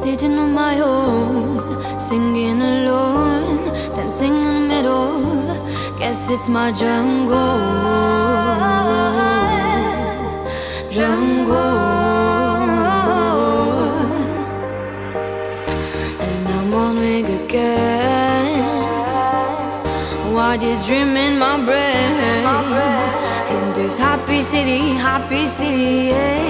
sitting on my own, singing alone, dancing in the middle. Guess it's my jungle, jungle. And I'm on wing again. Why this dream in my brain? In this happy city, yeah.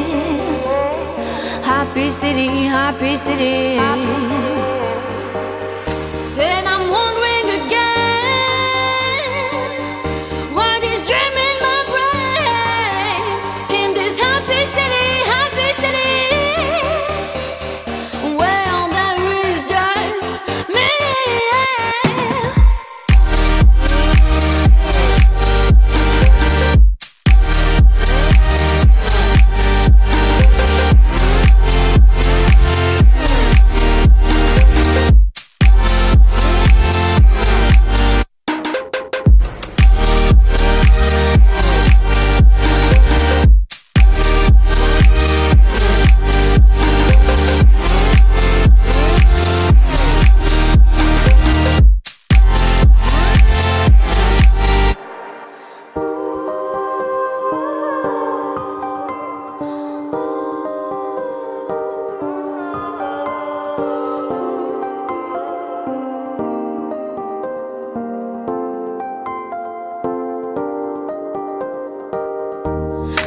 Happy city, happy city. And I'm wondering again, why this dream in my brain? In this happy city, well, there is just me.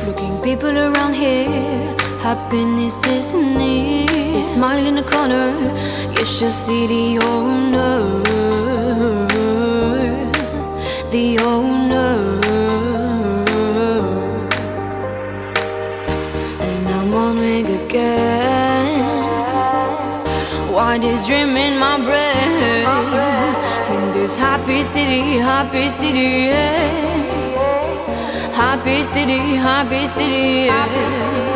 Looking people around here, happiness is near. Smile in the corner, you should see the owner, the owner. And I'm on wing again. Why this dream in my brain? In this happy city, yeah. Happy city, yeah.